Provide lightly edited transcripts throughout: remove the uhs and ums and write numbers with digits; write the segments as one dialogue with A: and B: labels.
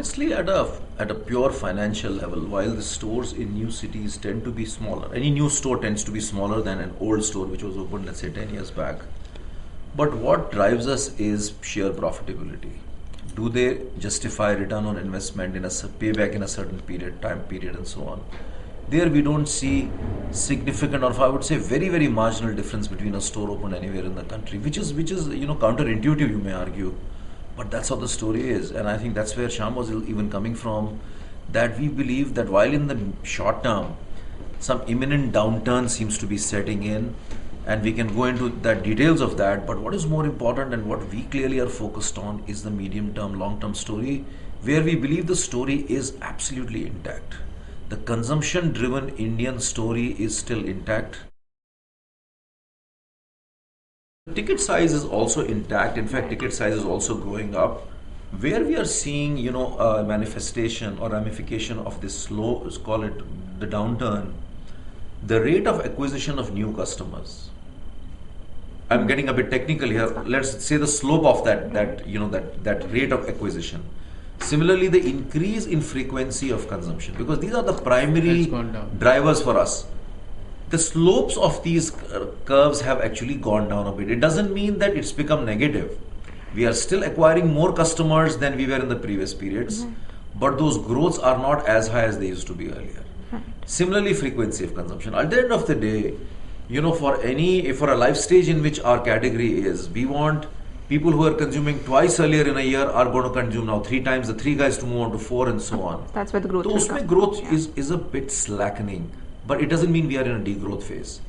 A: Honestly, at a pure financial level, while the stores in new cities tend to be smaller, any new store tends to be smaller than an old store which was opened, let's say, 10 years back. But what drives us is sheer profitability. Do they justify return on investment in a payback in a certain time period, and so on? There we don't see significant, or I would say very, very marginal difference between a store opened anywhere in the country, which is counterintuitive, you may argue. But that's how the story is. And I think that's where Shyam was even coming from, that we believe that while in the short term, some imminent downturn seems to be setting in, and we can go into the details of that. But what is more important and what we clearly are focused on is the medium term, long term story, where we believe the story is absolutely intact. The consumption driven Indian story is still intact. Ticket size is also intact. In fact, ticket size is also going up. Where we are seeing, a manifestation or ramification of this slow, let's call it the downturn, the rate of acquisition of new customers. I'm getting a bit technical here. Let's say the slope of that rate of acquisition. Similarly, the increase in frequency of consumption, because these are the primary drivers for us. The slopes of these curves have actually gone down a bit. It doesn't mean that it's become negative. We are still acquiring more customers than we were in the previous periods, but those growths are not as high as they used to be earlier. Similarly, frequency of consumption. At the end of the day, for a life stage in which our category is, we want people who are consuming twice earlier in a year are going to consume now 3 times, the 3 guys to move on to 4 and so on.
B: That's where the growth
A: is. So growth is a bit slackening. But it doesn't mean we are in a degrowth phase.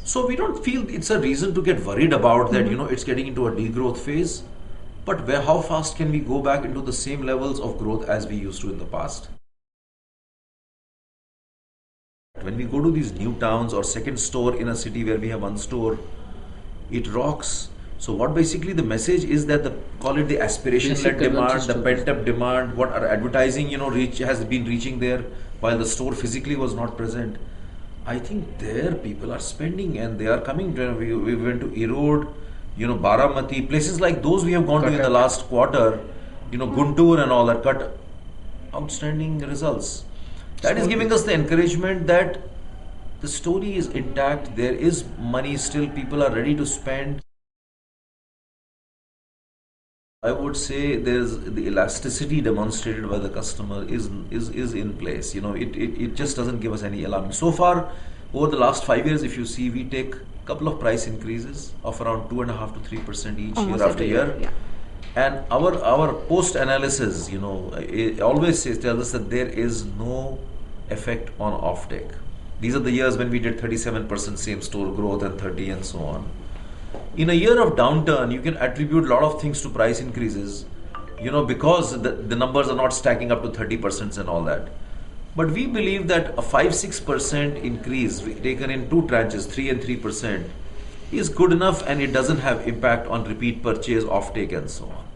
A: So we don't feel it's a reason to get worried about that, it's getting into a degrowth phase. But how fast can we go back into the same levels of growth as we used to in the past? When we go to these new towns or second store in a city where we have one store, it rocks. So what basically the message is that call it the aspiration-led demand, the pent-up demand, what our advertising, has been reaching there while the store physically was not present. I think there people are spending and they are coming. We went to Erode, Baramati, places like those we have gone to in the last quarter, Guntur and all that, cut outstanding results. That is giving us the encouragement that the story is intact. There is money still, people are ready to spend. I would say there's the elasticity demonstrated by the customer is in place. It just doesn't give us any alarm. So far, over the last 5 years, if you see, we take a couple of price increases of around 2.5% to 3% each year after year.
B: Yeah.
A: And our post analysis, it always tells us that there is no effect on offtake. These are the years when we did 37% same store growth and 30 and so on. In a year of downturn, you can attribute a lot of things to price increases, because the numbers are not stacking up to 30% and all that. But we believe that a 5-6% increase taken in 2 tranches, 3 and 3%, is good enough, and it doesn't have impact on repeat purchase, offtake and so on.